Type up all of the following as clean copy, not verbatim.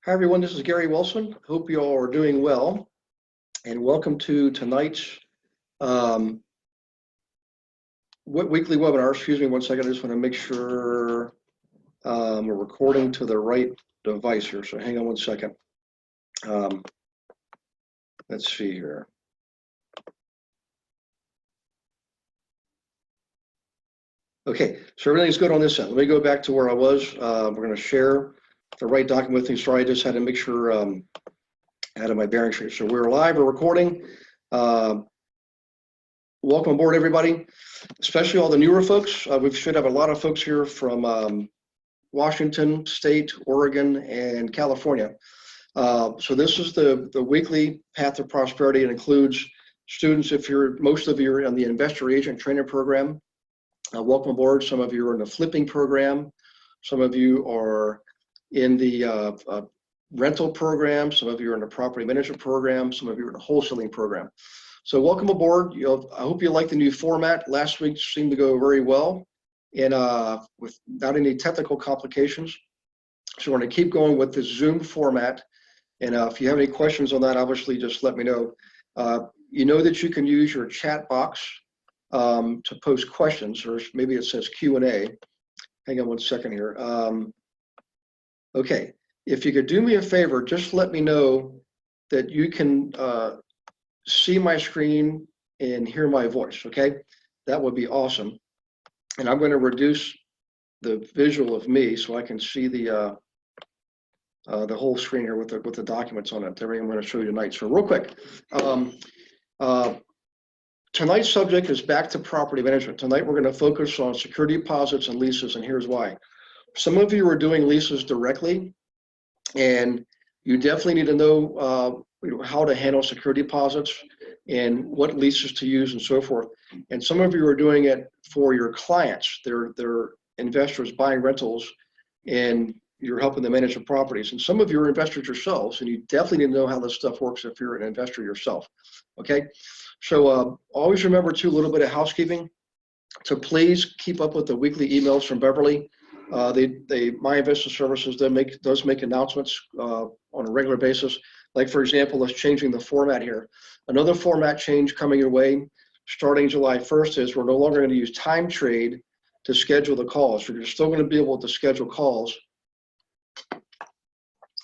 Hi everyone, this is Gary Wilson. Hope you all are doing well, and welcome to tonight's weekly webinar. Excuse me one second, I just want to make sure we're recording to the right device here, so hang on one second. Let's see here. Okay, so everything's good on this end. Let me go back to where I was. We're going to share the right document with me. Sorry, I just had to make sure I had my bearings here. So we're live, we're recording. Welcome aboard, everybody, especially all the newer folks. We should have a lot of folks here from Washington State, Oregon, and California. So this is the weekly Path to Prosperity. It includes students, most of you are in the Investor Agent Training Program. Welcome aboard. Some of you are in the flipping program. Some of you are in the rental program. Some of you are in the property management program. Some of you are in the wholesaling program. So welcome aboard. I hope you like the new format. Last week seemed to go very well and without any technical complications. So we're going to keep going with the Zoom format. And if you have any questions on that, obviously just let me know. You know that you can use your chat box to post questions, or maybe it says Q&A. Hang on one second here. Okay, if you could do me a favor, just let me know that you can see my screen and hear my voice, okay? That would be awesome. And I'm going to reduce the visual of me so I can see the whole screen here with the documents on it, everything I'm going to show you tonight. So real quick, tonight's subject is back to property management. Tonight we're going to focus on security deposits and leases, and here's why. Some of you are doing leases directly, and you definitely need to know how to handle security deposits and what leases to use and so forth. And some of you are doing it for your clients. They're investors buying rentals, and you're helping them manage the properties. And some of you are investors yourselves, and you definitely need to know how this stuff works if you're an investor yourself, okay? So always remember too, a little bit of housekeeping. So please keep up with the weekly emails from Beverly. My Investor Services does make announcements on a regular basis. Like for example, us changing the format here. Another format change coming your way starting July 1st is we're no longer going to use time trade to schedule the calls. You're still going to be able to schedule calls, but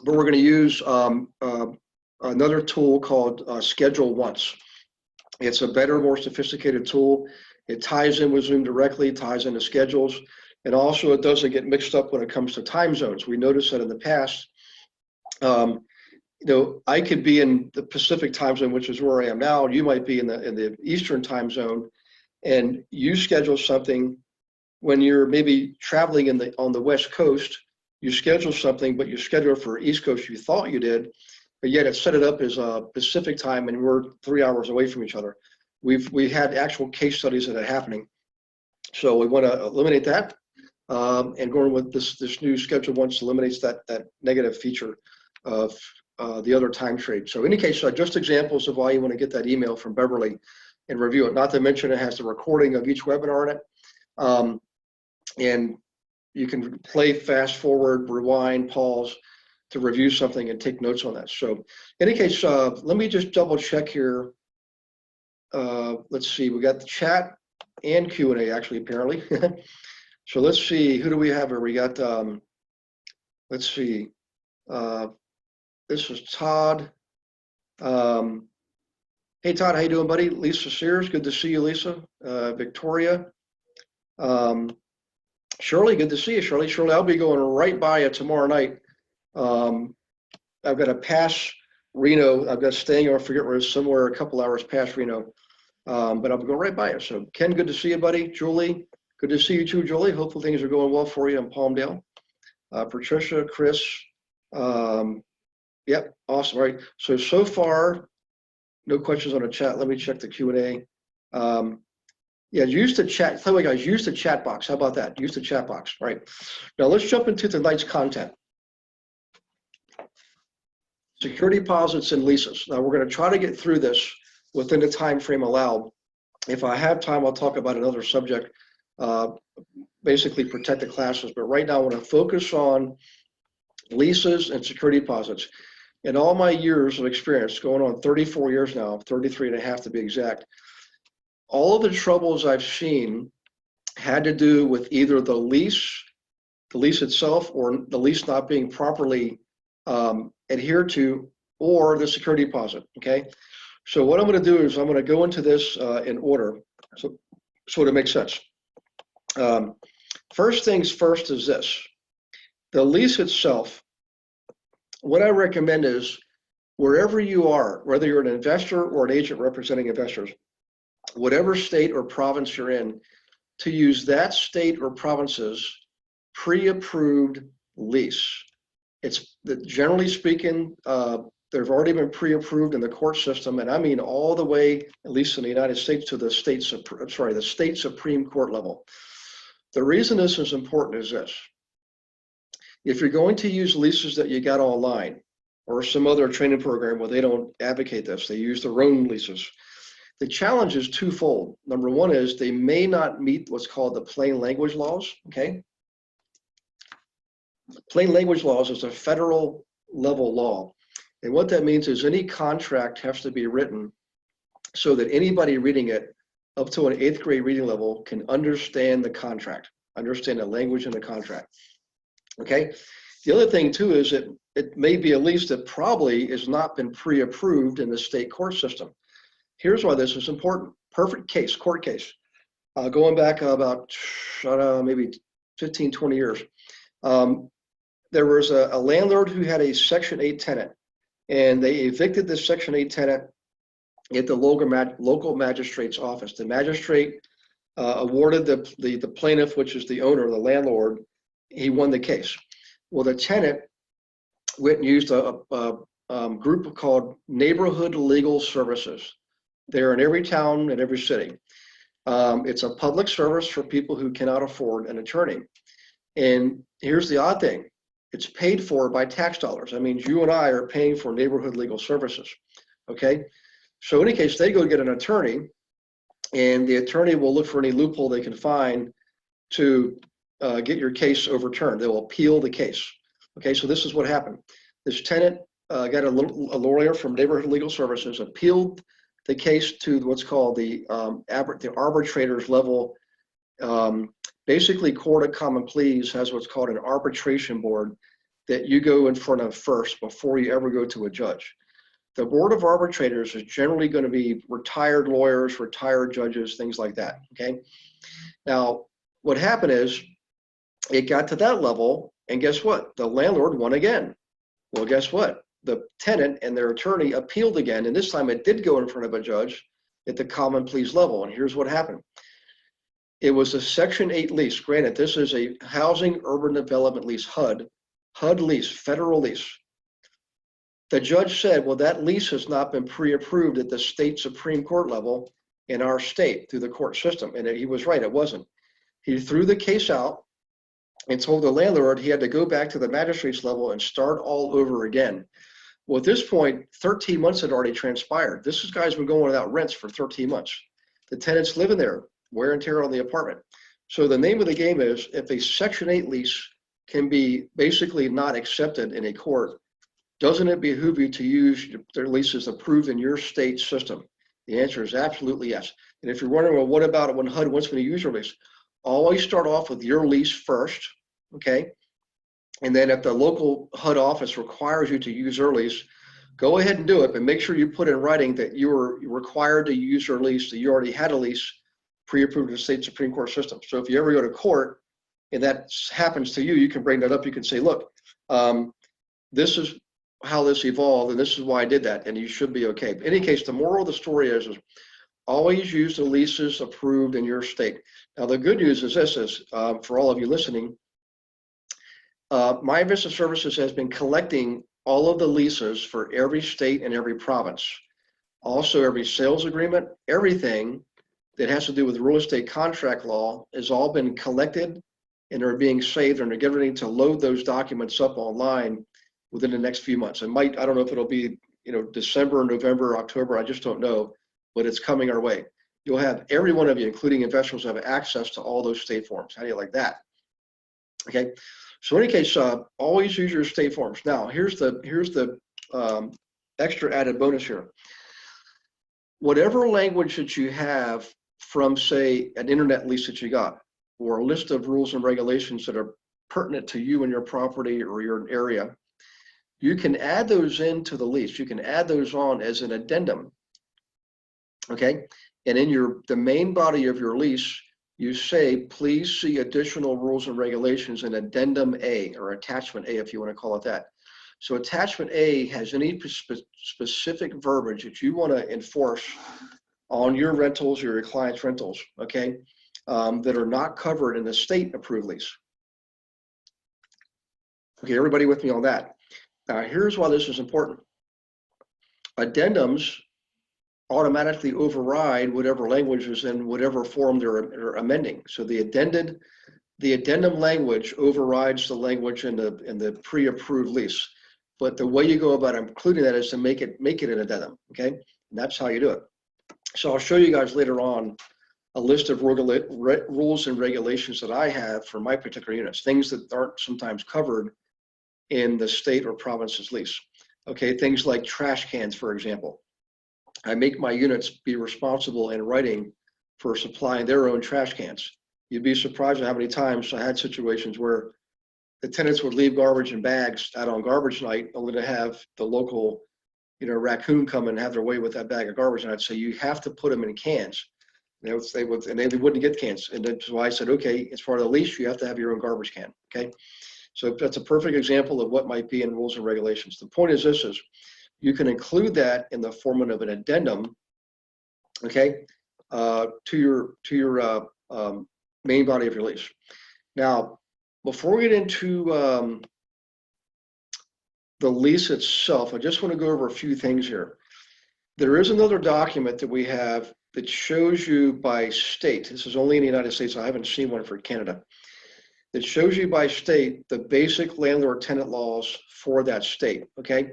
we're going to use another tool called Schedule Once. It's a better, more sophisticated tool. It ties in with Zoom directly, ties into schedules, and also it doesn't get mixed up when it comes to time zones. We noticed that in the past, I could be in the Pacific time zone, which is where I am now. You might be in the Eastern time zone, and you schedule something when you're maybe traveling on the West Coast. You schedule something, but you schedule it for East Coast. You thought you did, but yet it set it up as a Pacific time, and we're 3 hours away from each other. We had actual case studies of that happening. So we want to eliminate that, and going with this new Schedule Once eliminates that negative feature of the other time trade. So in any case, just examples of why you want to get that email from Beverly and review it. Not to mention it has the recording of each webinar in it, and you can play, fast forward, rewind, pause to review something and take notes on that. So in any case, let me just double check here. Let's see, we got the chat and Q&A actually, apparently. So let's see, who do we have here? We got, let's see, this is Todd. Hey Todd, how you doing, buddy? Lisa Sears, good to see you, Lisa. Victoria. Shirley, good to see you, Shirley. Shirley, I'll be going right by you tomorrow night. I've got to pass Reno. I've got staying, I forget where it's, somewhere a couple hours past Reno. But I'll be going right by you. So Ken, good to see you, buddy. Julie, good to see you too, Julie. Hopefully things are going well for you in Palmdale. Patricia, Chris. Yep, awesome. All right. So far, no questions on the chat. Let me check the Q&A. Yeah, use the chat. Tell me, guys, use the chat box. How about that? Use the chat box. All right. Now let's jump into tonight's content. Security deposits and leases. Now we're going to try to get through this within the time frame allowed. If I have time, I'll talk about another subject, basically protected classes. But right now I want to focus on leases, and security deposits. In all my years of experience, going on 34 years now, 33 and a half to be exact, all of the troubles I've seen had to do with either the lease itself, or the lease not being properly adhered to, or the security deposit, okay? So what I'm gonna do is I'm gonna go into this in order, so it makes sense. First things first is this. The lease itself, what I recommend is wherever you are, whether you're an investor or an agent representing investors, whatever state or province you're in, to use that state or province's pre-approved lease. It's generally speaking, they've already been pre-approved in the court system, and I mean all the way, at least in the United States, to the state Supreme Court level. The reason this is important is this. If you're going to use leases that you got online or some other training program where they don't advocate this, they use their own leases. The challenge is twofold. Number one is they may not meet what's called the plain language laws, okay? Plain language laws is a federal level law. And what that means is any contract has to be written so that anybody reading it up to an 8th grade reading level can understand the contract, understand the language in the contract, okay? The other thing too is that it may be a lease that probably has not been pre-approved in the state court system. Here's why this is important. Perfect case, court case. Going back about maybe 15, 20 years. There was a landlord who had a Section 8 tenant, and they evicted this Section 8 tenant at the local magistrate's office. The magistrate awarded the plaintiff, which is the owner, the landlord, he won the case. Well, the tenant went and used a group called Neighborhood Legal Services. They're in every town and every city. It's a public service for people who cannot afford an attorney. And here's the odd thing. It's paid for by tax dollars. That means you and I are paying for neighborhood legal services, okay? So in any case, they go get an attorney, and the attorney will look for any loophole they can find to get your case overturned. They will appeal the case, okay? So this is what happened. This tenant got a lawyer from Neighborhood Legal Services, appealed the case to what's called the arbitrator's level. Basically, Court of Common Pleas has what's called an arbitration board that you go in front of first before you ever go to a judge. The Board of Arbitrators is generally going to be retired lawyers, retired judges, things like that, okay? Now, what happened is it got to that level, and guess what? The landlord won again. Well, guess what? The tenant and their attorney appealed again, and this time it did go in front of a judge at the Common Pleas level, and here's what happened. It was a Section 8 lease. Granted, this is a Housing Urban Development Lease, HUD lease, federal lease. The judge said, well, that lease has not been pre-approved at the state Supreme Court level in our state through the court system. And he was right, it wasn't. He threw the case out and told the landlord he had to go back to the magistrate's level and start all over again. Well, at this point, 13 months had already transpired. This guy's been going without rents for 13 months. The tenant's living there, wear and tear on the apartment. So the name of the game is, if a Section 8 lease can be basically not accepted in a court, doesn't it behoove you to use their leases approved in your state system? The answer is absolutely yes. And if you're wondering, well, what about it when HUD wants me to use your lease? Always start off with your lease first, okay? And then if the local HUD office requires you to use their lease, go ahead and do it, but make sure you put in writing that you were required to use your lease, that you already had a lease pre-approved in the state Supreme Court system. So if you ever go to court and that happens to you, you can bring that up. You can say, look, this is how this evolved, and this is why I did that, and you should be okay. In any case, the moral of the story is always use the leases approved in your state. Now, the good news is this is, for all of you listening, My Investment Services has been collecting all of the leases for every state and every province. Also, every sales agreement, everything that has to do with real estate contract law has all been collected, and they're being saved, and they're getting ready to load those documents up online within the next few months. It might, I don't know if it'll be, December, November, October, I just don't know, but it's coming our way. You'll have every one of you, including investors, have access to all those state forms. How do you like that? Okay, So in any case, always use your state forms. Now, here's the extra added bonus here. Whatever language that you have from, say, an internet lease that you got, or a list of rules and regulations that are pertinent to you and your property or your area, you can add those into the lease. You can add those on as an addendum, okay? And in the main body of your lease, you say, please see additional rules and regulations in addendum A, or attachment A, if you want to call it that. So attachment A has any specific verbiage that you want to enforce on your rentals or your client's rentals, okay, that are not covered in the state approved lease. Okay, everybody with me on that? Now, here's why this is important. Addendums automatically override whatever language is in whatever form they're amending. So the addendum language overrides the language in the pre-approved lease. But the way you go about including that is to make it an addendum, okay? And that's how you do it. So I'll show you guys later on a list of rules and regulations that I have for my particular units, things that aren't sometimes covered in the state or province's lease. Okay, things like trash cans, for example. I make my units be responsible in writing for supplying their own trash cans. You'd be surprised at how many times I had situations where the tenants would leave garbage in bags out on garbage night, only to have the local, raccoon come and have their way with that bag of garbage. And I'd say, you have to put them in cans. They wouldn't get cans. And that's why I said, okay, as part of the lease, you have to have your own garbage can, okay? So that's a perfect example of what might be in rules and regulations. The point is this is, you can include that in the form of an addendum, okay, to your main body of your lease. Now, before we get into the lease itself, I just want to go over a few things here. There is another document that we have that shows you by state. This is only in the United States. I haven't seen one for Canada. That shows you by state the basic landlord-tenant laws for that state, okay?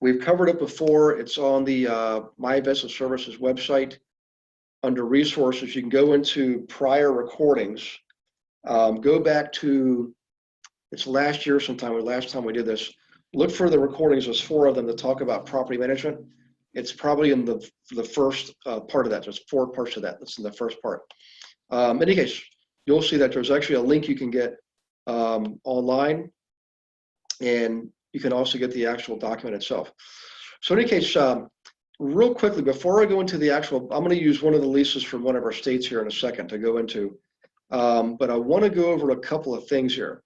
We've covered it before. It's on the My Investment Services website. Under resources, you can go into prior recordings. Go back to, it's last year sometime, last time we did this. Look for the recordings. There's 4 of them that talk about property management. It's probably in the first part of that. There's 4 parts of that. That's in the first part. In any case, you'll see that there's actually a link you can get online, and you can also get the actual document itself. So in any case, real quickly, before I go into the actual, I'm going to use one of the leases from one of our states here in a second to go into, but I want to go over a couple of things here.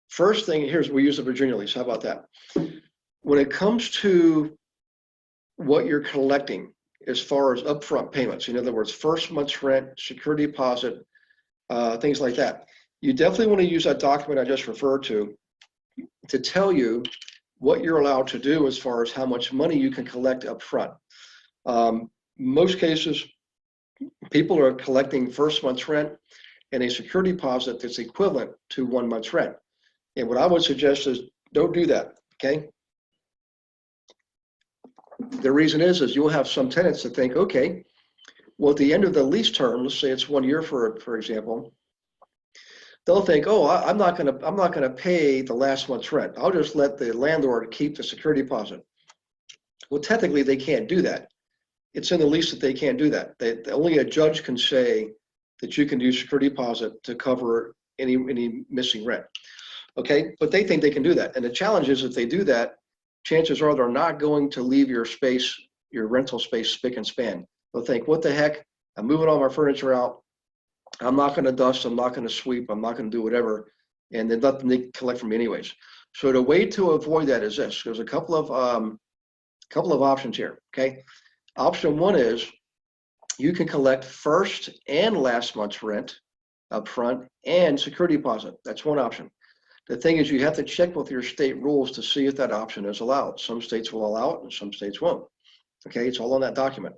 First thing, we use the Virginia lease. How about that? When it comes to what you're collecting as far as upfront payments, in other words, first month's rent, security deposit, things like that, you definitely want to use that document I just referred to tell you what you're allowed to do as far as how much money you can collect up front. Most cases, people are collecting first month's rent and a security deposit that's equivalent to 1 month's rent. And what I would suggest is don't do that, okay? The reason is you'll have some tenants that think, okay, well, at the end of the lease term, let's say it's 1 year for example, they'll think, oh, I'm not gonna pay the last month's rent. I'll just let the landlord keep the security deposit. Well, technically they can't do that. It's in the lease that they can't do that. Only a judge can say that you can do security deposit to cover any missing rent. Okay, but they think they can do that. And the challenge is if they do that, chances are they're not going to leave your space, your rental space, spick and span. They'll think, what the heck? I'm moving all my furniture out. I'm not going to dust. I'm not going to sweep. I'm not going to do whatever. And then let them collect from me anyways. So the way to avoid that is this. There's a couple of options here. Okay. Option 1 is you can collect first and last month's rent up front and security deposit. That's one option. The thing is you have to check with your state rules to see if that option is allowed. Some states will allow it and some states won't. Okay, it's all on that document.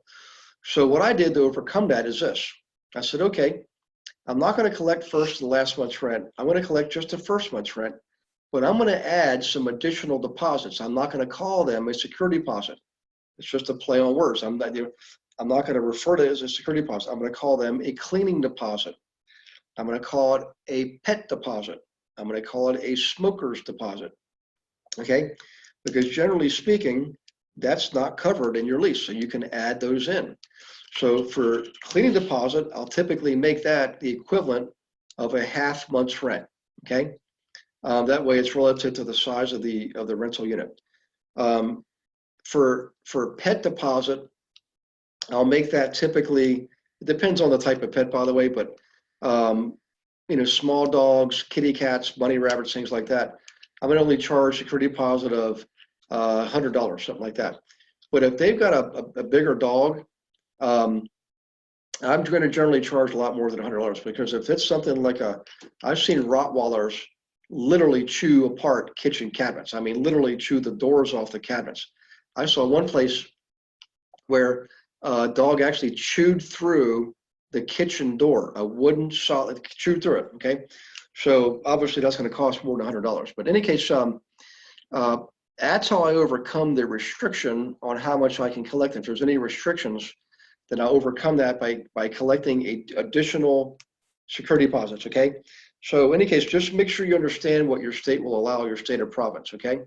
So what I did to overcome that is this. I said, okay, I'm not going to collect first and last month's rent. I'm going to collect just the first month's rent, but I'm going to add some additional deposits. I'm not going to call them a security deposit. It's just a play on words. I'm not going to refer to it as a security deposit. I'm going to call them a cleaning deposit. I'm going to call it a pet deposit. I'm going to call it a smoker's deposit. Okay, because generally speaking, that's not covered in your lease, so you can add those in. So for cleaning deposit, I'll typically make that the equivalent of a half month's rent. Okay, that way it's relative to the size of the rental unit. For pet deposit, I'll make that typically. It depends on the type of pet, by the way, but small dogs, kitty cats, bunny rabbits, things like that, I'm going to only charge security deposit of $100, something like that. But if they've got a bigger dog, I'm going to generally charge a lot more than $100, because if it's something like I've seen Rottweilers literally chew apart kitchen cabinets. I mean, literally chew the doors off the cabinets. I saw one place where a dog actually chewed through the kitchen door, a wooden solid, chewed through it. Okay, so obviously that's going to cost more than $100. But in any case, that's how I overcome the restriction on how much I can collect. If there's any restrictions, then I overcome that by collecting additional security deposits. Okay, so in any case, just make sure you understand what your state will allow, your state or province. Okay.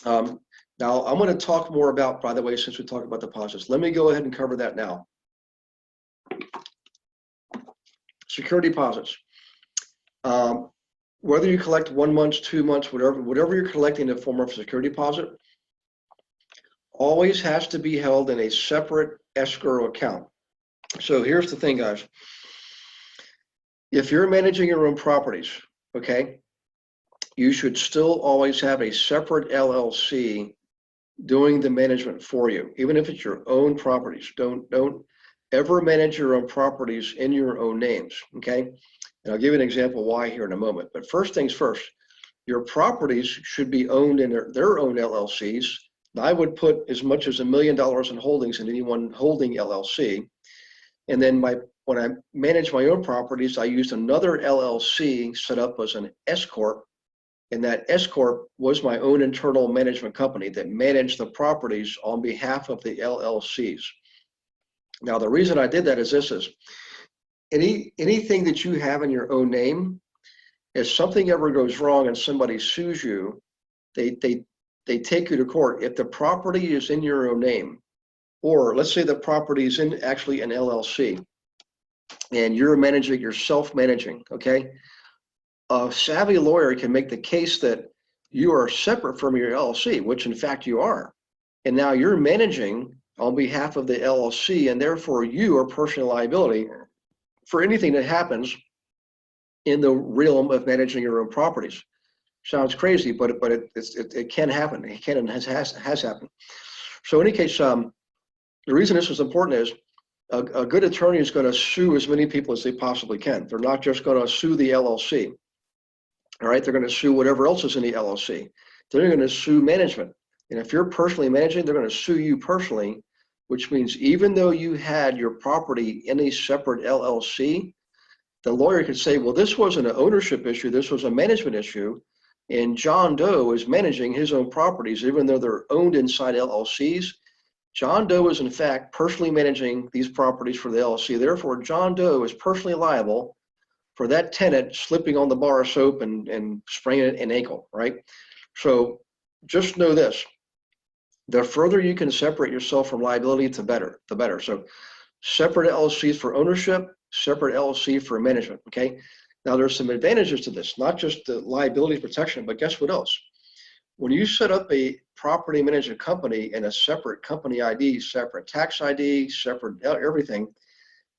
Now I'm going to talk more about, by the way, since we talked about deposits, let me go ahead and cover that now. Security deposits. Whether you collect 1 month, 2 months, whatever you're collecting in the form of a security deposit, always has to be held in a separate escrow account. So here's the thing, guys. If you're managing your own properties, okay, you should still always have a separate LLC doing the management for you, even if it's your own properties. Don't ever manage your own properties in your own names, okay? And I'll give you an example why here in a moment. But first things first, your properties should be owned in their own LLCs. Now, I would put as much as $1 million in holdings in any one holding LLC. And then when I manage my own properties, I used another LLC set up as an S Corp. And that S Corp was my own internal management company that managed the properties on behalf of the LLCs. Now, the reason I did that is this is, anything that you have in your own name, if something ever goes wrong and somebody sues you, they take you to court. If the property is in your own name, or let's say the property is in actually an LLC, and you're managing, you're self-managing, okay? A savvy lawyer can make the case that you are separate from your LLC, which in fact you are. And now you're managing on behalf of the LLC, and therefore you are personal liability for anything that happens in the realm of managing your own properties. Sounds crazy, but it can happen. It can and has happened. So in any case, the reason this was important is a good attorney is going to sue as many people as they possibly can. They're not just going to sue the LLC. All right, they're going to sue whatever else is in the LLC. They're going to sue management. And if you're personally managing, they're going to sue you personally, which means even though you had your property in a separate LLC, the lawyer could say, well, this wasn't an ownership issue, this was a management issue, and John Doe is managing his own properties, even though they're owned inside LLCs. John Doe is in fact personally managing these properties for the LLC. Therefore, John Doe is personally liable for that tenant slipping on the bar of soap and spraining an ankle, right? So just know this, the further you can separate yourself from liability, the better. So separate LLCs for ownership, separate LLC for management, okay? Now there's some advantages to this, not just the liability protection, but guess what else? When you set up a property management company in a separate company ID, separate tax ID, separate everything,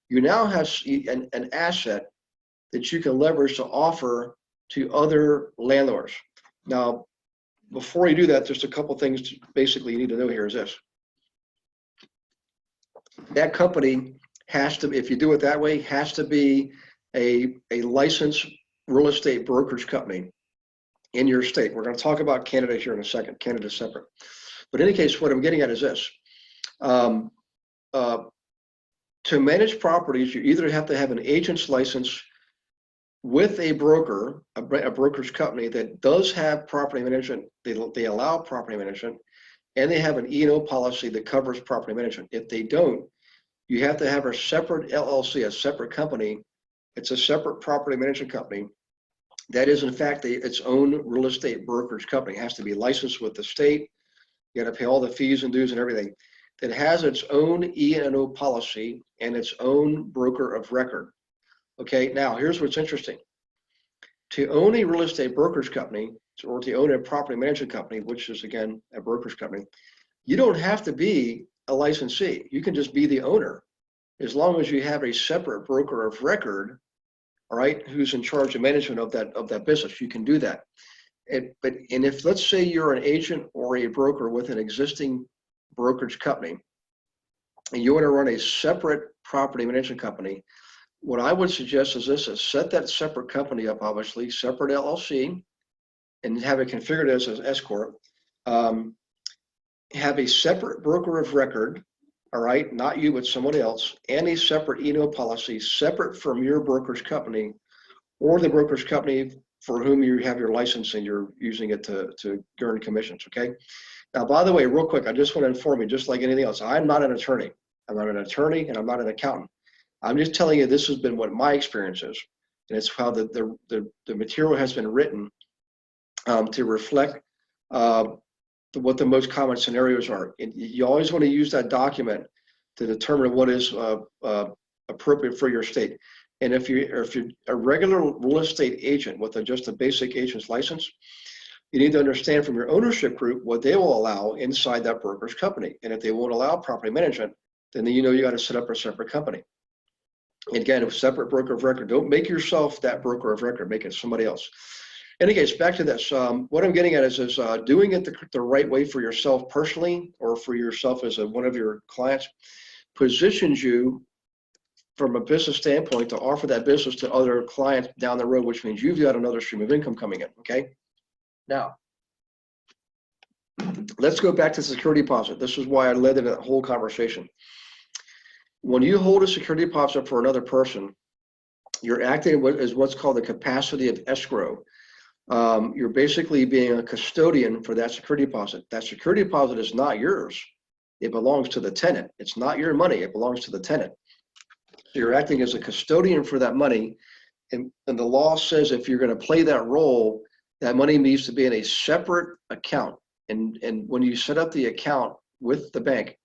you now have an asset that you can leverage to offer to other landlords. Now, before you do that, just a couple things basically you need to know here is this. That company has to, if you do it that way, has to be a licensed real estate brokerage company in your state. We're going to talk about Canada here in a second. Canada's separate. But in any case, what I'm getting at is this. To manage properties, you either have to have an agent's license with a broker, a brokerage company that does have property management. They allow property management, and they have an E&O policy that covers property management. If they don't, you have to have a separate LLC, a separate company It's a separate property management company that is in fact its own real estate brokerage company. It has to be licensed with the state. You got to pay all the fees and dues and everything. That has its own E&O policy and its own broker of record. Okay, now here's what's interesting. To own a real estate brokerage company, or to own a property management company, which is again a brokerage company, you don't have to be a licensee. You can just be the owner, as long as you have a separate broker of record, all right, who's in charge of management of that business. You can do that. And if let's say you're an agent or a broker with an existing brokerage company, and you want to run a separate property management company, what I would suggest is this: is set that separate company up, obviously separate LLC, and have it configured as an S corp. Have a separate broker of record, all right, not you but someone else, and a separate E&O policy separate from your brokerage company or the brokerage company for whom you have your license and you're using it to earn commissions. Okay. Now, by the way, real quick, I just want to inform you, just like anything else, I'm not an attorney. I'm not an attorney and I'm not an accountant. I'm just telling you this has been what my experience is, and it's how the material has been written to reflect what the most common scenarios are. And you always want to use that document to determine what is appropriate for your state. And if you're a regular real estate agent with just a basic agent's license, you need to understand from your ownership group what they will allow inside that broker's company. And if they won't allow property management, then you know you got to set up a separate company. Again, a separate broker of record. Don't make yourself that broker of record. Make it somebody else. In any case, back to this. What I'm getting at is doing it the right way for yourself personally, or for yourself as one of your clients, positions you from a business standpoint to offer that business to other clients down the road, which means you've got another stream of income coming in. Okay. Now, let's go back to security deposit. This is why I led into that whole conversation. When you hold a security deposit for another person, you're acting as what's called the capacity of escrow. You're basically being a custodian for that security deposit. That security deposit is not yours. It belongs to the tenant. It's not your money. It belongs to the tenant. So you're acting as a custodian for that money. And the law says if you're going to play that role, that money needs to be in a separate account. And when you set up the account with the bank,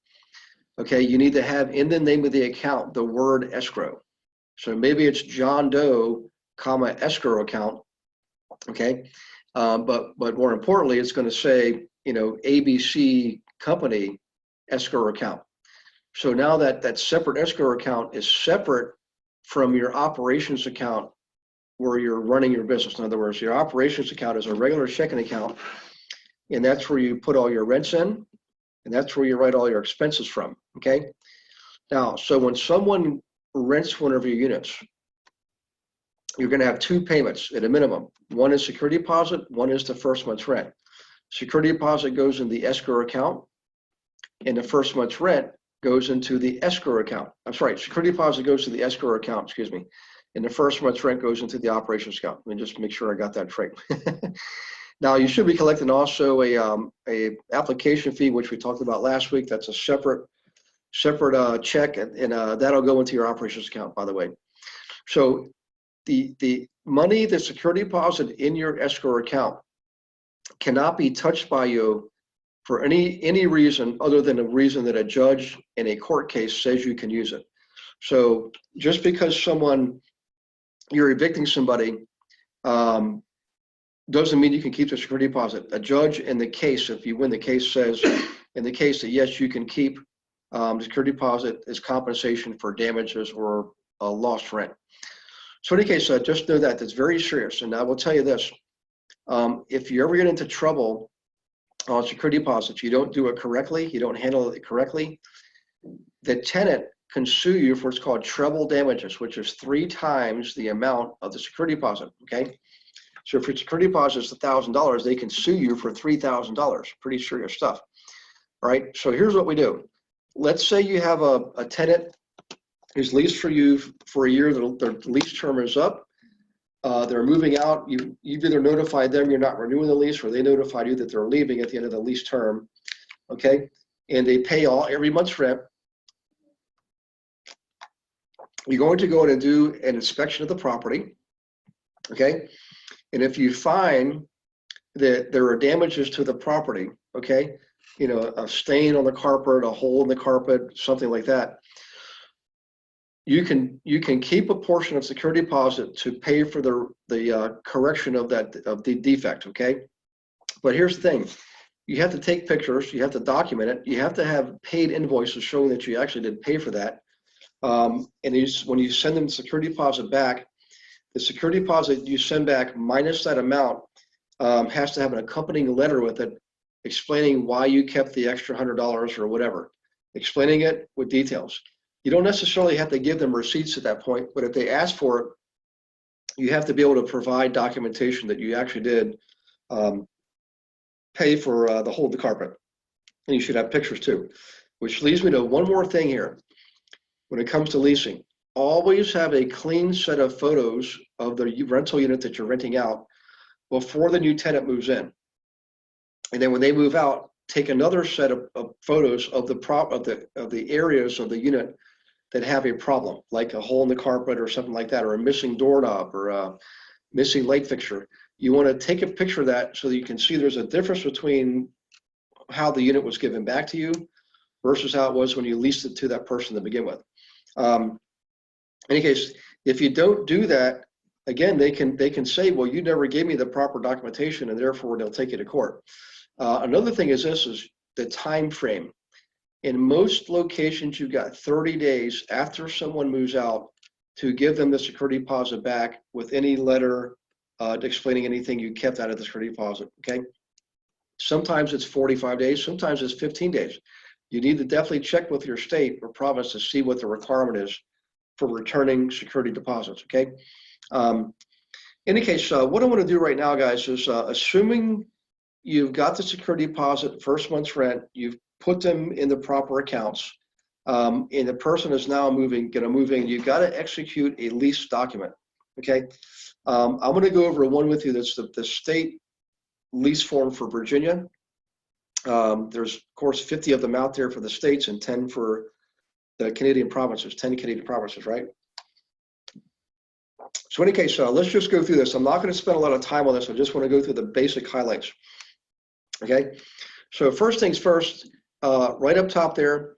okay, you need to have in the name of the account the word escrow. So maybe it's John Doe, escrow account. Okay, but more importantly, it's going to say, ABC company escrow account. So now that separate escrow account is separate from your operations account where you're running your business. In other words, your operations account is a regular checking account, and that's where you put all your rents in, and that's where you write all your expenses from. Okay. Now, so when someone rents one of your units, you're going to have two payments at a minimum. One is security deposit, one is the first month's rent. Security deposit goes in the escrow account, and the first month's rent goes into the escrow account. I'm sorry, security deposit goes to the escrow account, excuse me, and the first month's rent goes into the operations account. Let me just make sure I got that straight. Now, you should be collecting also a application fee, which we talked about last week. That's a separate check, and that'll go into your operations account, by the way. So the money, the security deposit in your escrow account cannot be touched by you for any reason other than a reason that a judge in a court case says you can use it. So just because you're evicting somebody doesn't mean you can keep the security deposit. A judge in the case, if you win the case, says in the case that yes, you can keep the security deposit as compensation for damages or lost rent. So in any case, just know that that's very serious. And I will tell you this, if you ever get into trouble on security deposits, you don't do it correctly, you don't handle it correctly, the tenant can sue you for what's called treble damages, which is 3 times the amount of the security deposit, okay? So if your security deposit is $1,000, they can sue you for $3,000, pretty serious stuff, all right? So here's what we do. Let's say you have a tenant who's leased for you for a year, their lease term is up, they're moving out, you've either notified them you're not renewing the lease, or they notified you that they're leaving at the end of the lease term, okay? And they pay every month's rent. You're going to go in and do an inspection of the property, okay? And if you find that there are damages to the property, okay, you know, a stain on the carpet, a hole in the carpet, something like that, you can keep a portion of security deposit to pay for the correction of the defect, okay? But here's the thing. You have to take pictures, you have to document it, you have to have paid invoices showing that you actually did pay for that. And when you send them the security deposit back, the security deposit you send back minus that amount has to have an accompanying letter with it explaining why you kept the extra $100 or whatever, explaining it with details. You don't necessarily have to give them receipts at that point, but if they ask for it, you have to be able to provide documentation that you actually did pay for the hole in the carpet. And you should have pictures too, which leads me to one more thing here. When it comes to leasing, always have a clean set of photos of the rental unit that you're renting out before the new tenant moves in. And then when they move out, take another set of photos of the areas of the unit that have a problem, like a hole in the carpet or something like that, or a missing doorknob or a missing light fixture. You want to take a picture of that so that you can see there's a difference between how the unit was given back to you versus how it was when you leased it to that person to begin with. In any case, if you don't do that, again, they can say, well, you never gave me the proper documentation, and therefore they'll take you to court. Another thing is the time frame. In most locations, you've got 30 days after someone moves out to give them the security deposit back with any letter explaining anything you kept out of the security deposit, okay? Sometimes it's 45 days, sometimes it's 15 days. You need to definitely check with your state or province to see what the requirement is for returning security deposits, okay? In any case, what I want to do right now, guys, is assuming you've got the security deposit, first month's rent, you've put them in the proper accounts, and the person is now going to move in, you've got to execute a lease document, okay? I'm going to go over one with you that's the state lease form for Virginia. There's, of course, 50 of them out there for the states and 10 for the Canadian provinces, 10 Canadian provinces, right? So in any case, let's just go through this. I'm not going to spend a lot of time on this. I just want to go through the basic highlights, okay? So first things first, right up top there,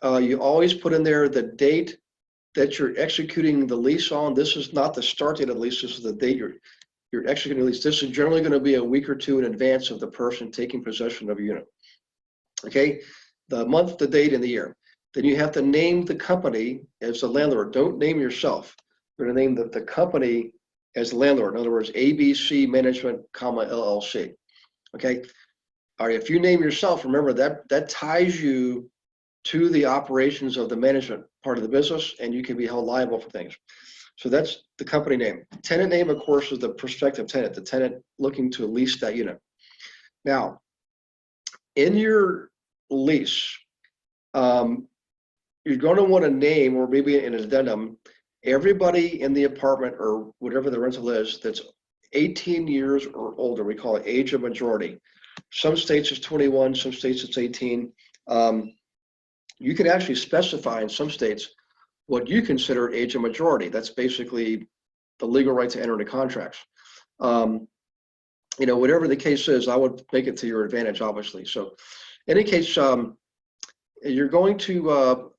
you always put in there the date that you're executing the lease on. This is not the start date of the lease. This is the date you're executing the lease. This is generally going to be a week or two in advance of the person taking possession of a unit. Okay, the month, the date, and the year. Then you have to name the company as the landlord. Don't name yourself. You're going to name the company as the landlord. In other words, ABC Management, LLC. Okay. All right. If you name yourself, remember that ties you to the operations of the management part of the business, and you can be held liable for things. So that's the company name. Tenant name, of course, is the prospective tenant, the tenant looking to lease that unit. Now, in your lease, you're going to want to name, or maybe an addendum, everybody in the apartment or whatever the rental is that's 18 years or older. We call it age of majority. Some states it's 21, some states it's 18. You can actually specify in some states what you consider age of majority. That's basically the legal right to enter into contracts. You know, whatever the case is, I would make it to your advantage, obviously. So in any case, you're going to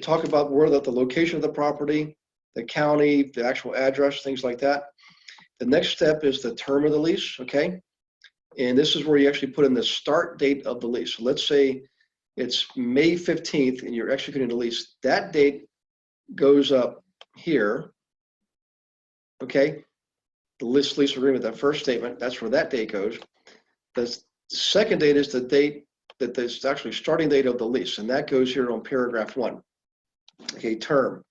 talk about where the location of the property, the county, the actual address, things like that. The next step is the term of the lease, okay? And this is where you actually put in the start date of the lease. So let's say it's May 15th and you're executing the lease. That date goes up here, okay? The lease agreement, that first statement, that's where that date goes. The second date is the date that is actually starting date of the lease, and that goes here on paragraph 1. Okay, term.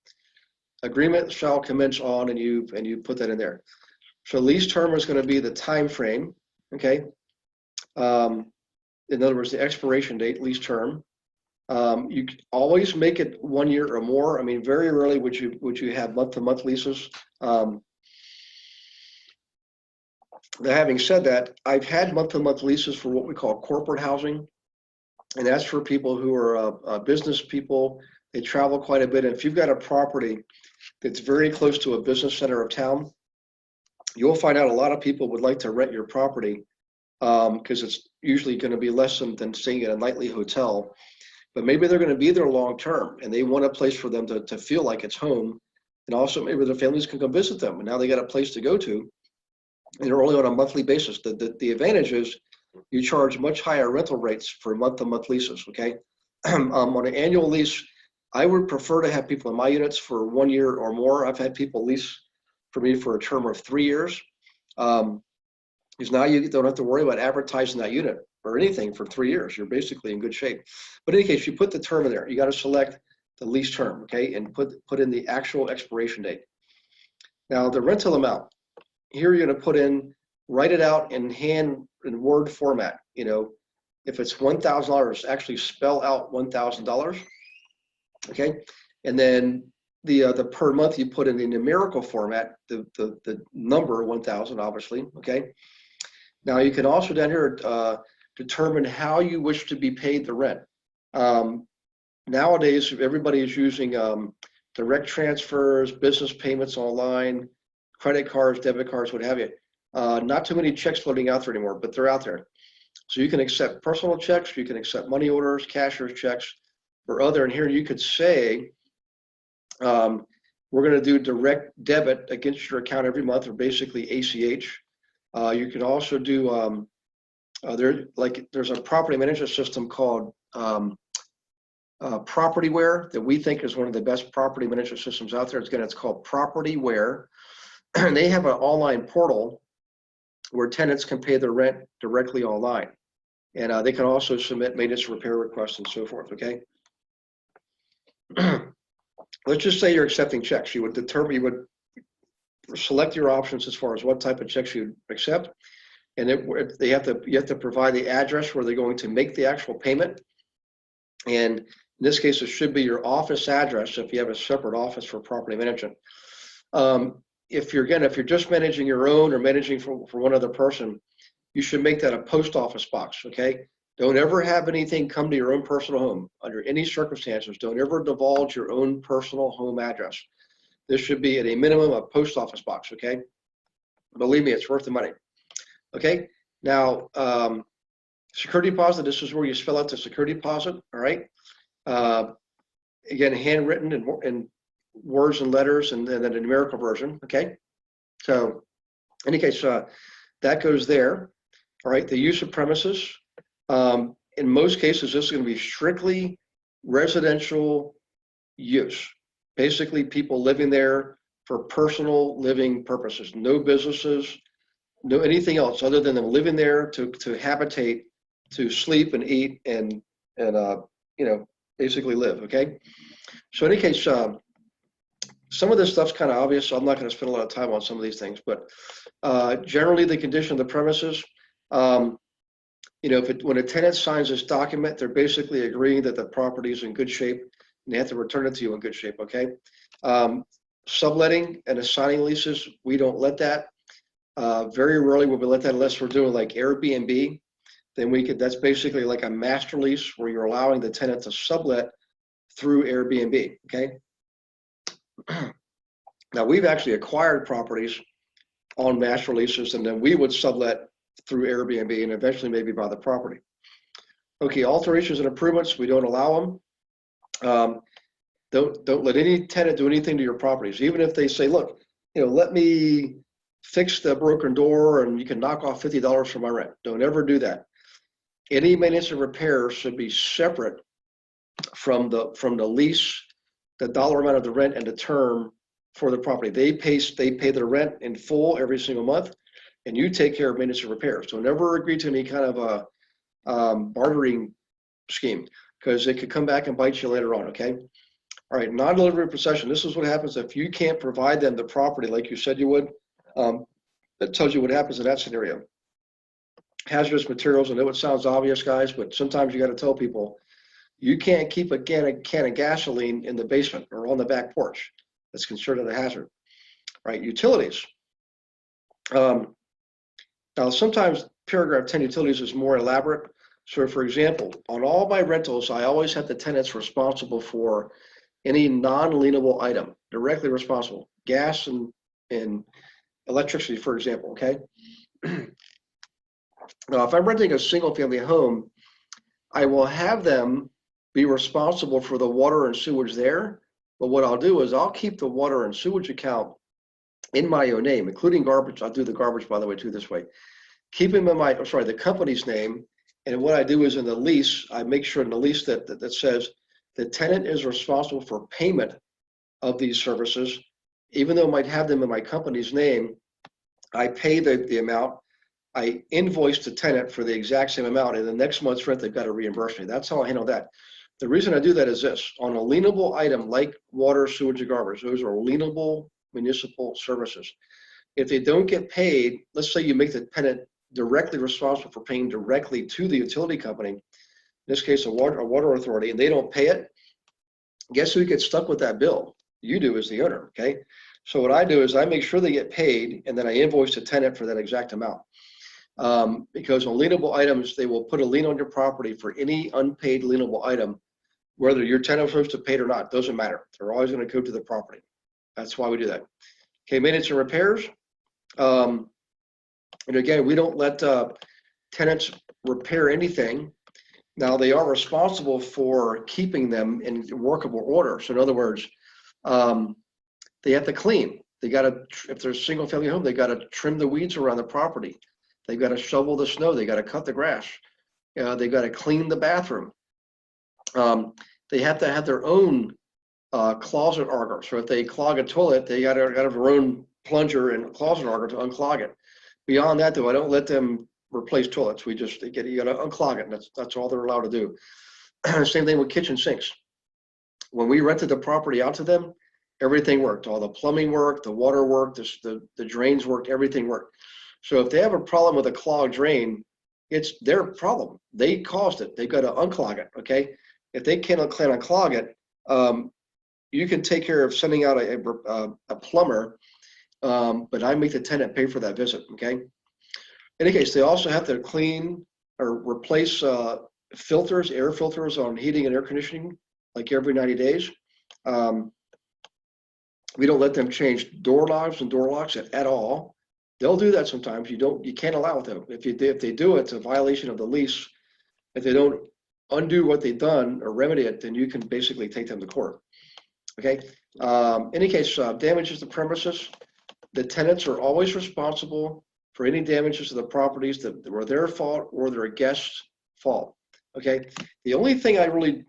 Agreement shall commence on, and you put that in there. So lease term is going to be the time frame, okay? In other words, the expiration date, lease term. You always make it 1 year or more. I mean, very rarely would you have month-to-month leases. Having said that, I've had month-to-month leases for what we call corporate housing, and that's for people who are business people They travel quite a bit. And if you've got a property that's very close to a business center of town, you'll find out a lot of people would like to rent your property because it's usually going to be less than staying at a nightly hotel. But maybe they're going to be there long term and they want a place for them to feel like it's home. And also maybe their families can come visit them. And now they got a place to go to. And they're only on a monthly basis. The advantage is you charge much higher rental rates for month-to-month leases, okay? On an annual lease, I would prefer to have people in my units for 1 year or more. I've had people lease for me for a term of 3 years. Because now you don't have to worry about advertising that unit or anything for 3 years. You're basically in good shape. But in any case, you put the term in there. You got to select the lease term, okay, and put in the actual expiration date. Now the rental amount, here you're going to put in, write it out in Word format. You know, if it's $1,000, actually spell out $1,000, okay, and then the per month you put in the numerical format, the number 1,000, obviously, okay. Now you can also down here determine how you wish to be paid the rent. Nowadays, everybody is using direct transfers, business payments online, credit cards, debit cards, what have you. Not too many checks floating out there anymore, but they're out there. So you can accept personal checks, you can accept money orders, cashier's checks, or other. And here you could say, we're going to do direct debit against your account every month, or basically ACH. You can also do there's a property management system called Propertyware that we think is one of the best property management systems out there. It's called Propertyware. And they have an online portal where tenants can pay their rent directly online. And they can also submit maintenance repair requests and so forth, okay? Let's just say you're accepting checks. You would select your options as far as what type of checks you accept. And you have to provide the address where they're going to make the actual payment. And in this case, it should be your office address if you have a separate office for property management. If you're just managing your own or managing for one other person, you should make that a post office box, okay? Don't ever have anything come to your own personal home under any circumstances. Don't ever divulge your own personal home address. This should be at a minimum a post office box, okay? Believe me, it's worth the money. Okay, now security deposit, this is where you spell out the security deposit, all right? Again, handwritten in words and letters, and then a numerical version, okay? So in any case, that goes there, all right? The use of premises, in most cases, this is going to be strictly residential use. Basically, people living there for personal living purposes, no businesses, no anything else other than them living there to habitate, to sleep and eat and basically live, okay? So in any case, some of this stuff's kind of obvious, so I'm not going to spend a lot of time on some of these things, but generally the condition of the premises, when a tenant signs this document, they're basically agreeing that the property is in good shape and they have to return it to you in good shape, okay? Subletting and assigning leases, we don't let that. Very rarely will we let that unless we're doing like Airbnb. Then that's basically like a master lease where you're allowing the tenant to sublet through Airbnb, okay? Now we've actually acquired properties on master leases and then we would sublet through Airbnb and eventually maybe buy the property. Okay, alterations and improvements, we don't allow them. Don't let any tenant do anything to your properties, even if they say, look, let me fix the broken door and you can knock off $50 for my rent. Don't ever do that. Any maintenance and repairs should be separate from the lease, the dollar amount of the rent, and the term for the property. They pay their rent in full every single month, and you take care of maintenance and repairs. Don't ever agree to any kind of a bartering scheme because it could come back and bite you later on, okay? All right, non-delivery procession. This is what happens if you can't provide them the property like you said you would. That tells you what happens in that scenario. Hazardous materials, I know it sounds obvious, guys, but sometimes you got to tell people you can't keep a can of gasoline in the basement or on the back porch. That's considered a hazard. All right, utilities. Now, sometimes paragraph 10 utilities is more elaborate. So, for example, on all my rentals, I always have the tenants responsible for any non-lienable item, directly responsible, gas and electricity, for example, okay? Now, if I'm renting a single family home, I will have them be responsible for the water and sewage there. But what I'll do is I'll keep the water and sewage account in my own name, including garbage. I'll do the garbage, by the way, too, this way. Keep them in my, the company's name. And what I do is in the lease, I make sure in the lease that says the tenant is responsible for payment of these services. Even though I might have them in my company's name, I pay the amount. I invoice the tenant for the exact same amount, and the next month's rent, they've got to reimburse me. That's how I handle that. The reason I do that is this: on a lienable item like water, sewage, and garbage, those are lienable municipal services. If they don't get paid, let's say you make the tenant directly responsible for paying directly to the utility company, in this case a water authority, and they don't pay it, guess who gets stuck with that bill? You do, as the owner, okay? So what I do is I make sure they get paid, and then I invoice the tenant for that exact amount. Because on lienable items, they will put a lien on your property for any unpaid lienable item, whether your tenant is supposed to pay it or not, doesn't matter. They're always going to go to the property. That's why we do that. Okay, maintenance and repairs. And again, we don't let tenants repair anything. Now, they are responsible for keeping them in workable order. So in other words, they have to clean. They got to, if there's a single family home, they got to trim the weeds around the property. They've got to shovel the snow. They got to cut the grass. They got to clean the bathroom. They have to have their own closet auger. So if they clog a toilet, they got to have their own plunger and closet auger to unclog it. Beyond that, though, I don't let them replace toilets. You got to unclog it. And that's all they're allowed to do. Same thing with kitchen sinks. When we rented the property out to them, everything worked. All the plumbing worked, the water worked, the drains worked, everything worked. So if they have a problem with a clogged drain, it's their problem. They caused it. They've got to unclog it, okay? If they can't unclog it, you can take care of sending out a plumber, but I make the tenant pay for that visit, okay? In any case, they also have to clean or replace filters, air filters on heating and air conditioning, like every 90 days. We don't let them change door knobs and door locks at all. They'll do that sometimes. You can't allow it though. If they do it, it's a violation of the lease. If they don't undo what they've done or remedy it, then you can basically take them to court. Okay. In any case, damages to premises. The tenants are always responsible for any damages to the properties that were their fault or their guest's fault. Okay. The only thing I really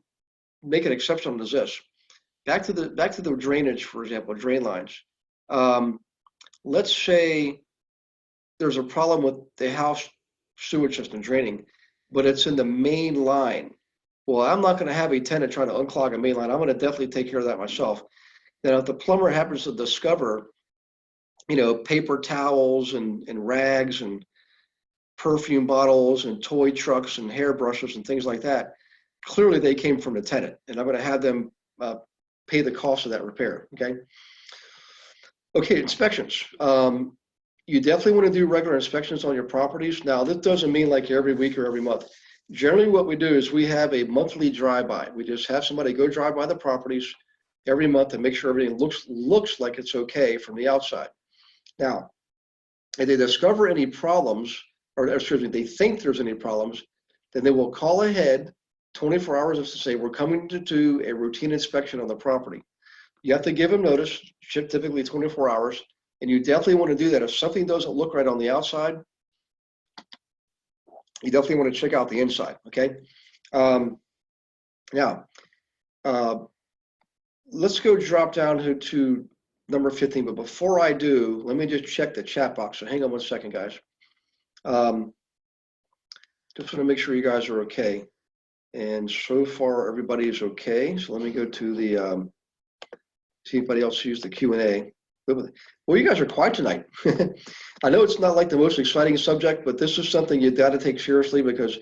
make an exception on is this. Back to the drainage, for example, drain lines. Let's say there's a problem with the house sewage system draining, but it's in the main line. Well, I'm not going to have a tenant try to unclog a main line. I'm going to definitely take care of that myself. Now, if the plumber happens to discover, paper towels and rags and perfume bottles and toy trucks and hairbrushes and things like that, clearly they came from the tenant, and I'm going to have them pay the cost of that repair, okay? Okay, inspections. You definitely want to do regular inspections on your properties. Now, this doesn't mean like every week or every month. Generally, what we do is we have a monthly drive-by. We just have somebody go drive by the properties every month and make sure everything looks like it's okay from the outside. Now, if they discover any problems, or excuse me, they think there's any problems, then they will call ahead 24 hours to say, we're coming to do a routine inspection on the property. You have to give them notice, typically 24 hours, and you definitely want to do that. If something doesn't look right on the outside, you definitely want to check out the inside, okay? Now, let's go drop down to number 15, but before I do, let me just check the chat box. So hang on one second, guys. Just want to make sure you guys are okay. And so far, everybody is okay. So let me go to the, see if anybody else used the Q&A. Well, you guys are quiet tonight. I know it's not like the most exciting subject, but this is something you've got to take seriously because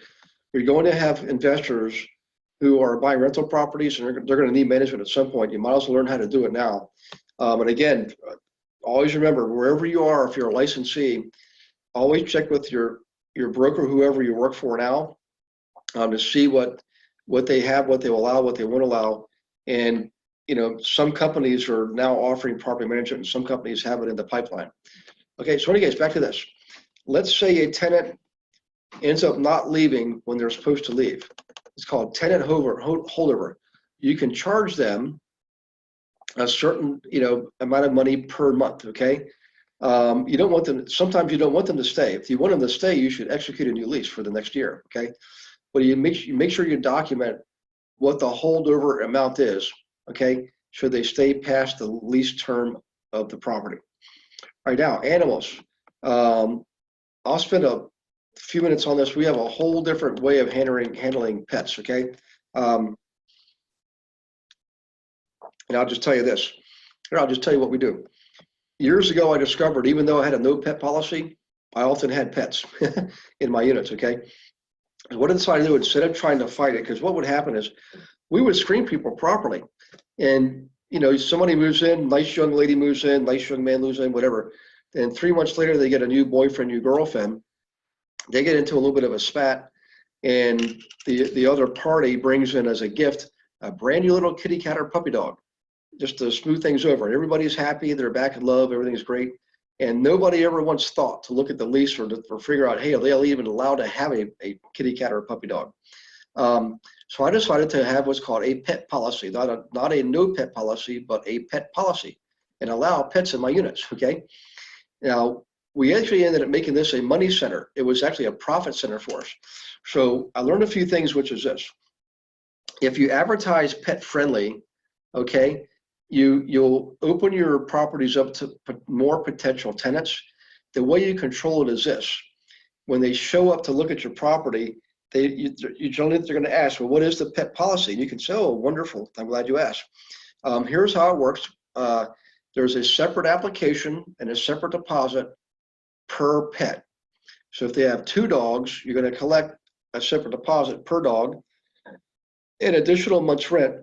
you're going to have investors who are buying rental properties and they're going to need management at some point. You might as well learn how to do it now. And again, always remember, wherever you are, if you're a licensee, always check with your broker, whoever you work for now, to see what they have, what they will allow, what they won't allow. And some companies are now offering property management and some companies have it in the pipeline. Okay, so anyways, back to this. Let's say a tenant ends up not leaving when they're supposed to leave. It's called tenant holdover. You can charge them a certain amount of money per month. Okay, you don't want them. Sometimes you don't want them to stay. If you want them to stay, you should execute a new lease for the next year. Okay, but you make sure you document what the holdover amount is. Okay, should they stay past the lease term of the property? All right, now animals. I'll spend a few minutes on this. We have a whole different way of handling pets. Okay, and I'll just tell you this. Here, I'll just tell you what we do. Years ago, I discovered, even though I had a no pet policy, I often had pets in my units. Okay, and what I decided to do, instead of trying to fight it, because what would happen is we would screen people properly, and somebody moves in, nice young lady moves in, nice young man moves in, whatever. And 3 months later, they get a new boyfriend, new girlfriend. They get into a little bit of a spat, and the other party brings in as a gift a brand new little kitty cat or puppy dog, just to smooth things over. And everybody's happy, they're back in love, everything's great. And nobody ever once thought to look at the lease or figure out, hey, are they even allowed to have a kitty cat or a puppy dog? So I decided to have what's called a pet policy, not a no pet policy, but a pet policy, and allow pets in my units. Okay. Now, we actually ended up making this a money center. It was actually a profit center for us. So I learned a few things, which is this. If you advertise pet friendly, okay, you'll open your properties up to more potential tenants. The way you control it is this. When they show up to look at your property, they're going to ask, well, what is the pet policy? And you can say, oh, wonderful. I'm glad you asked. Here's how it works. There's a separate application and a separate deposit per pet. So if they have 2 dogs, you're going to collect a separate deposit per dog, an additional month's rent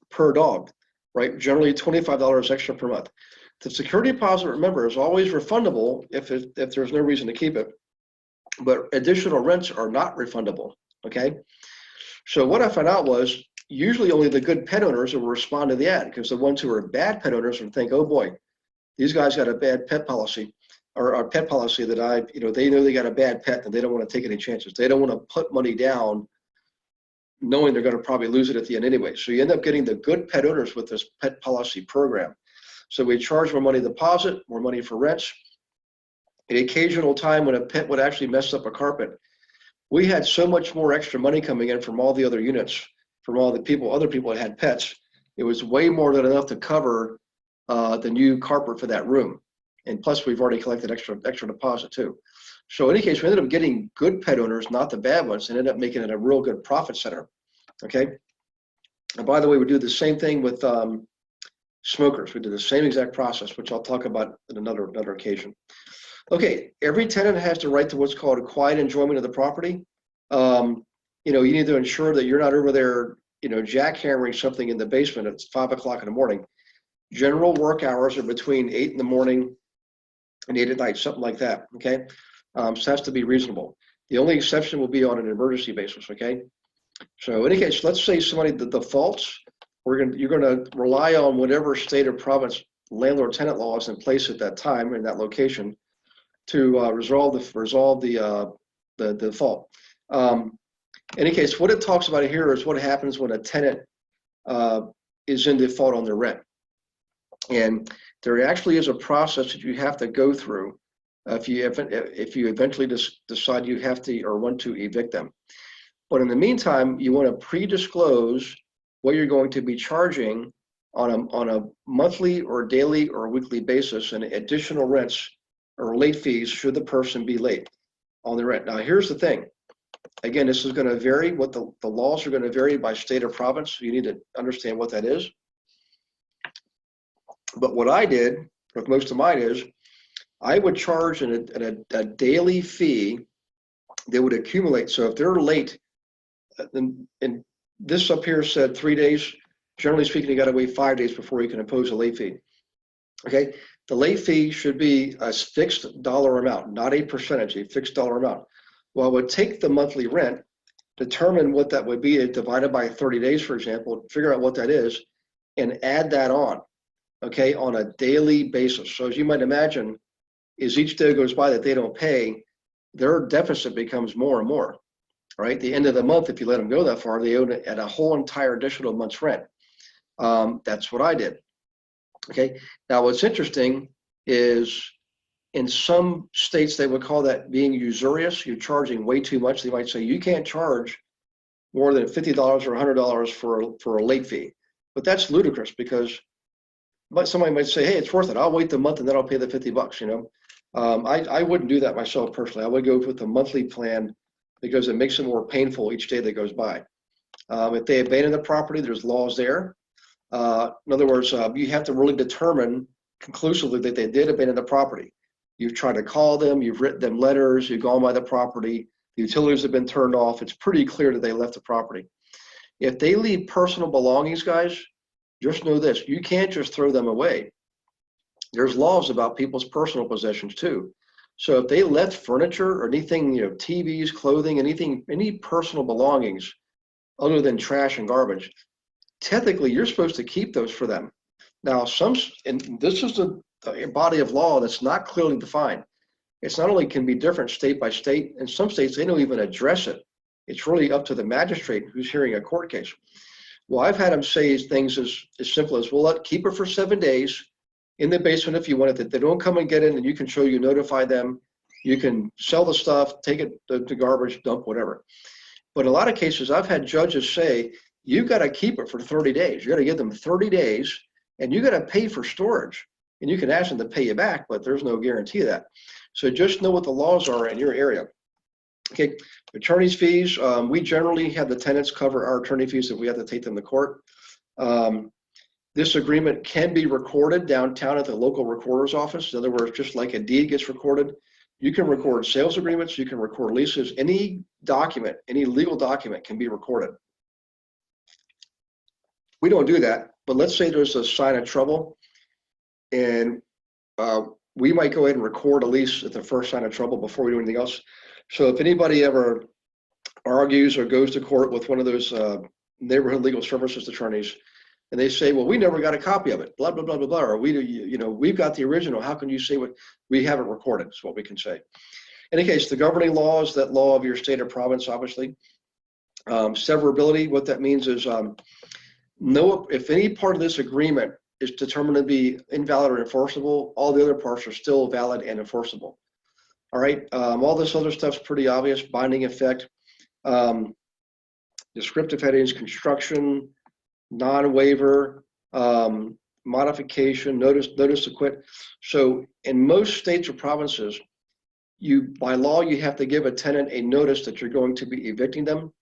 per dog, right? Generally $25 extra per month. The security deposit, remember, is always refundable if there's no reason to keep it, but additional rents are not refundable. Okay. So what I found out was usually only the good pet owners will respond to the ad, because the ones who are bad pet owners would think, oh boy, these guys got a bad pet policy, or a pet policy that they know they got a bad pet and they don't want to take any chances. They don't want to put money down knowing they're going to probably lose it at the end anyway. So you end up getting the good pet owners with this pet policy program. So we charge more money deposit, more money for rents. An occasional time when a pet would actually mess up a carpet, we had so much more extra money coming in from all the other units, from all the other people that had pets. It was way more than enough to cover the new carpet for that room. And plus, we've already collected extra deposit too. So in any case, we ended up getting good pet owners, not the bad ones, and ended up making it a real good profit center. Okay. And by the way, we do the same thing with smokers. We do the same exact process, which I'll talk about in another occasion. Okay, every tenant has the right to what's called a quiet enjoyment of the property. You need to ensure that you're not over there, jackhammering something in the basement at 5 o'clock in the morning. General work hours are between 8 in the morning and 8 at night, something like that. Okay, so it has to be reasonable. The only exception will be on an emergency basis. Okay, so in any case, let's say somebody defaults. You're going to rely on whatever state or province landlord-tenant law is in place at that time in that location to resolve the default. In any case, what it talks about here is what happens when a tenant is in default on their rent. And there actually is a process that you have to go through if you eventually decide you have to or want to evict them. But in the meantime, you want to pre-disclose what you're going to be charging on a monthly or daily or weekly basis, and additional rents or late fees should the person be late on the rent. Now, here's the thing. Again, this is going to vary. What the laws are going to vary by state or province. So you need to understand what that is. But what I did with most of mine is I would charge a daily fee that would accumulate. So if they're late, and this up here said 3 days. Generally speaking, you got to wait 5 days before you can impose a late fee. Okay, the late fee should be a fixed dollar amount, not a percentage, a fixed dollar amount. Well, I would take the monthly rent, determine what that would be, divided by 30 days, for example, figure out what that is, and add that on, okay, on a daily basis. So as you might imagine, as each day goes by that they don't pay, their deficit becomes more and more, right? The end of the month, if you let them go that far, they owe it at a whole entire additional month's rent. That's what I did. Okay. Now, what's interesting is in some states, they would call that being usurious. You're charging way too much. They might say you can't charge more than $50 or $100 for a late fee. But that's ludicrous because somebody might say, hey, it's worth it. I'll wait the month and then I'll pay the $50, you know. I wouldn't do that myself personally. I would go with the monthly plan because it makes it more painful each day that goes by. If they abandon the property, there's laws there. In other words, you have to really determine conclusively that they did abandon the property. You've tried to call them, you've written them letters, you've gone by the property, the utilities have been turned off. It's pretty clear that they left the property. If they leave personal belongings, guys, just know this, you can't just throw them away. There's laws about people's personal possessions too. So if they left furniture or anything, you know, TVs, clothing, anything, any personal belongings other than trash and garbage, technically you're supposed to keep those for them. Now, and this is a body of law that's not clearly defined. It's not only can be different state by state, in some states they don't even address it. It's really up to the magistrate who's hearing a court case. Well, I've had them say things as simple as, well, keep it for 7 days in the basement if you want it, that they don't come and get in, and you can show you notify them. You can sell the stuff, take it to garbage, dump, whatever. But in a lot of cases, I've had judges say, you've got to keep it for 30 days. You got to give them 30 days, and you got to pay for storage. And you can ask them to pay you back, but there's no guarantee of that. So just know what the laws are in your area. Okay, attorney's fees. We generally have the tenants cover our attorney fees if we have to take them to court. This agreement can be recorded downtown at the local recorder's office. In other words, just like a deed gets recorded, you can record sales agreements, you can record leases, any document, any legal document can be recorded. We don't do that, but let's say there's a sign of trouble, and we might go ahead and record a lease at the first sign of trouble before we do anything else. So if anybody ever argues or goes to court with one of those neighborhood legal services attorneys, and they say, well, we never got a copy of it, blah, blah, blah, blah, blah, or we've got the original, how can you say what we have it recorded, is what we can say. In any case, the governing law is that law of your state or province, obviously. Severability, what that means is if any part of this agreement is determined to be invalid or enforceable, all the other parts are still valid and enforceable. All right, all this other stuff's pretty obvious, binding effect, descriptive headings, construction, non-waiver, modification, notice to quit. So in most states or provinces, by law, you have to give a tenant a notice that you're going to be evicting them,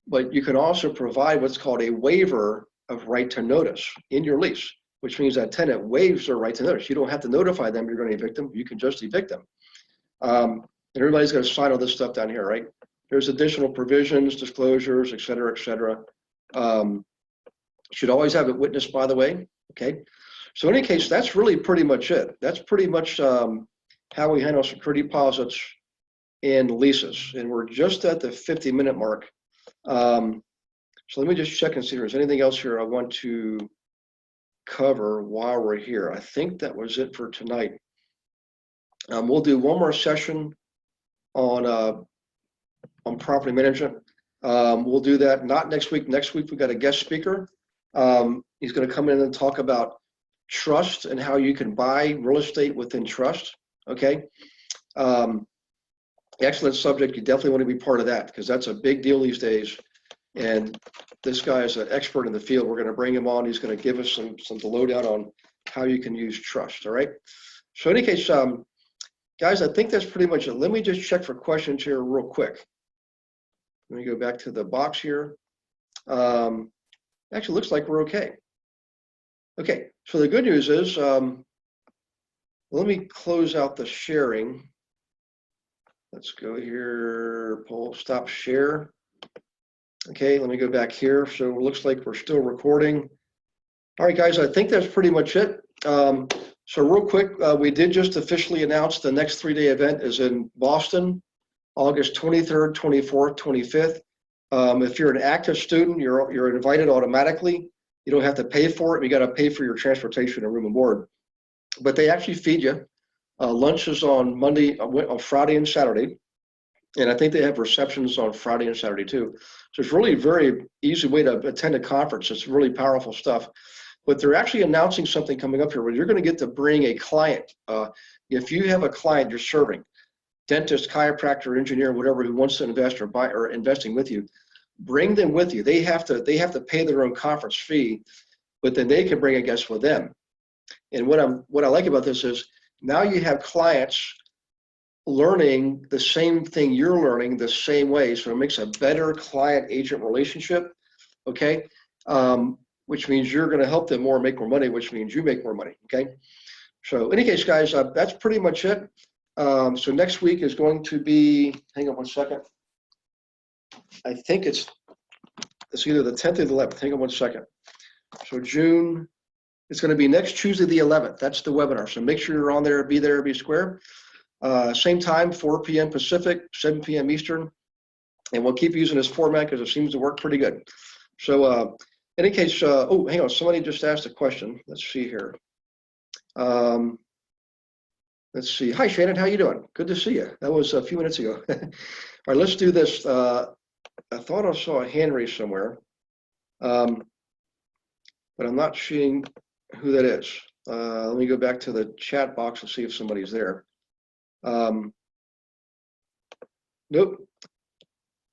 but you can also provide what's called a waiver of right to notice in your lease, which means that tenant waives their right to notice. You don't have to notify them you're going to evict them. You can just evict them. And everybody's going to sign all this stuff down here, right? There's additional provisions, disclosures, et cetera, et cetera. Should always have it witnessed, by the way, okay? So in any case, that's really pretty much it. That's pretty much how we handle security deposits and leases. And we're just at the 50-minute mark. So let me just check and see if there's anything else here I want to cover while we're here. I think that was it for tonight. We'll do one more session on property management. We'll do that not next week. Next week we got a guest speaker. He's going to come in and talk about trust and how you can buy real estate within trust. Okay. Excellent subject. You definitely want to be part of that because that's a big deal these days. And this guy is an expert in the field. We're going to bring him on. He's going to give us some lowdown on how you can use trust. All right. So in any case, guys, I think that's pretty much it. Let me just check for questions here real quick. Let me go back to the box here. Actually, looks like we're okay. Okay, so the good news is, let me close out the sharing. Let's go here, stop share. Okay, let me go back here. So it looks like we're still recording. All right, guys, I think that's pretty much it. So real quick, we did just officially announce the next 3-day event is in Boston, August 23rd, 24th, 25th. If you're an active student, you're invited automatically. You don't have to pay for it. You got to pay for your transportation and room and board. But they actually feed you. Lunch is on on Friday and Saturday. And I think they have receptions on Friday and Saturday too. So it's really a very easy way to attend a conference. It's really powerful stuff. But they're actually announcing something coming up here where you're going to get to bring a client. If you have a client you're serving, dentist, chiropractor, engineer, whatever, who wants to invest or buy or investing with you, bring them with you. They have to pay their own conference fee, but then they can bring a guest with them. And what I like about this is now you have clients learning the same thing you're learning the same way. So it makes a better client-agent relationship, okay? Which means you're going to help them more, make more money, which means you make more money, okay? So in any case, guys, that's pretty much it. So next week is going to be, hang on one second. I think it's either the 10th or the 11th. Hang on one second. So June, it's going to be next Tuesday, the 11th. That's the webinar. So make sure you're on there, be square. Same time, 4 p.m. Pacific, 7 p.m. Eastern. And we'll keep using this format because it seems to work pretty good. So in any case, oh, hang on. Somebody just asked a question. Let's see here. Let's see. Hi, Shannon. How you doing? Good to see you. That was a few minutes ago. All right, let's do this. I thought I saw a hand raised somewhere, but I'm not seeing who that is. Let me go back to the chat box and see if somebody's there. Nope.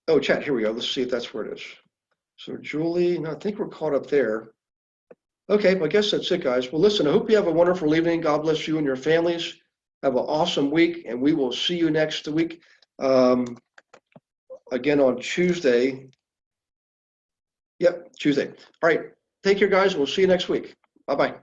Oh, chat. Here we go. Let's see if that's where it is. So Julie, no, I think we're caught up there. Okay, well, I guess that's it, guys. Well, listen, I hope you have a wonderful evening. God bless you and your families. Have an awesome week, and we will see you next week. Again on Tuesday. Yep, Tuesday. All right. Take care, guys. We'll see you next week. Bye-bye.